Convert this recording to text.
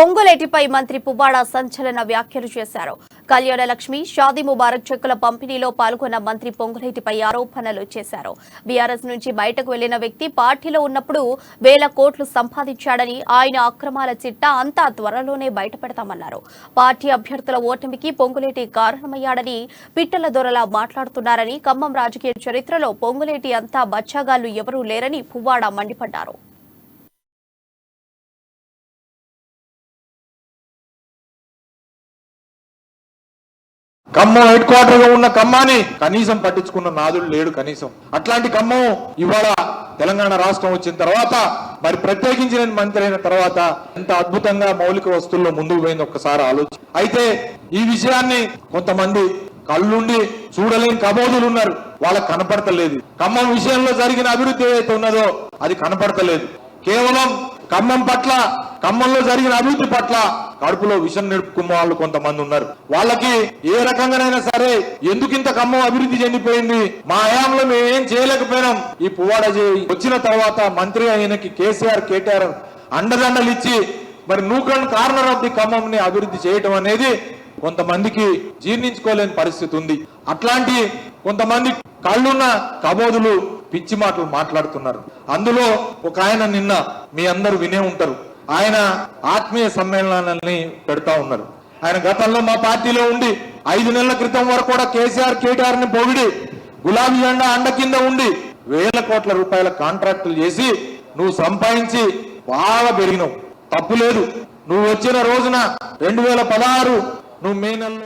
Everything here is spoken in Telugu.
పొంగులేటిపై మంత్రి పువ్వాడ సంచలన వ్యాఖ్యలు చేశారు. కళ్యాణ లక్ష్మి, షాదీ ముబారక్ చెక్కుల పంపిణీలో పాల్గొన్న మంత్రి పొంగులేటిపై ఆరోపణలు చేశారు. బీఆర్ఎస్ నుంచి బయటకు వెళ్లిన వ్యక్తి పార్టీలో ఉన్నప్పుడు వేల కోట్లు సంపాదించాడని, ఆయన అక్రమాల చిట్టా అంతా త్వరలోనే బయటపెడతామన్నారు. పార్టీ అభ్యర్థుల ఓటమికి పొంగులేటి కారణమయ్యాడని, పిట్టల దొరలా మాట్లాడుతున్నారని, ఖమ్మం రాజకీయ చరిత్రలో పొంగులేటి అంతా బచ్చాగాళ్లు ఎవరూ లేరని పువ్వాడ మండిపడ్డారు. ఖమ్మం హెడ్ క్వార్టర్ గా ఉన్న ఖమ్మాన్ని కనీసం పట్టించుకున్న నాదుడు లేడు. కనీసం అట్లాంటి ఖమ్మం ఇవాళ తెలంగాణ రాష్ట్రం వచ్చిన తర్వాత, మరి ప్రత్యేకించి నేను మంత్రి అయిన తర్వాత ఎంత అద్భుతంగా మౌలిక వస్తువుల్లో ముందుకు పోయింది ఒక్కసారి ఆలోచన. అయితే ఈ విషయాన్ని కొంతమంది కళ్ళుండి చూడలేని కబోదులు ఉన్నారు, వాళ్ళకి కనపడతలేదు. ఖమ్మం విషయంలో జరిగిన అభివృద్ధి ఏదైతే ఉన్నదో అది కనపడతలేదు. కేవలం ఖమ్మం పట్ల, ఖమ్మంలో జరిగిన అభివృద్ధి పట్ల కడుపులో విషం నిలుపుకున్న వాళ్ళు కొంతమంది ఉన్నారు. వాళ్ళకి ఏ రకంగానైనా సరే ఎందుకింత ఖమ్మం అభివృద్ధి చెందిపోయింది, మా హయాంలో మేమేం చేయలేకపోయినాం, ఈ పువ్వాడ వచ్చిన తర్వాత మంత్రి ఆయనకి కేసీఆర్ కేటీఆర్ అండదండలు ఇచ్చి మరి నూకన్ కార్నర్ ఆఫ్ ది ఖమ్మంని అభివృద్ధి చేయటం అనేది కొంతమందికి జీర్ణించుకోలేని పరిస్థితి ఉంది. అట్లాంటి కొంతమంది కళ్ళున్న కబోదులు పిచ్చి మాటలు మాట్లాడుతున్నారు. అందులో ఒక ఆయన నిన్న మీ అందరూ వినే ఉంటారు, ఆయన ఆత్మీయ సమ్మేళనాలని పెడతా ఉన్నారు. ఆయన గతంలో మా పార్టీలో ఉండి 5 నెలల క్రితం వరకు కూడా కేసీఆర్ కేటీఆర్ ని పొగిడి గులాబీ జెండా అండ కింద ఉండి వేల కోట్ల రూపాయల కాంట్రాక్టులు చేసి నువ్వు సంపాదించి బాగా పెరిగినావు, తప్పు లేదు. నువ్వు వచ్చిన రోజున 2016 నువ్వు మే నెలలో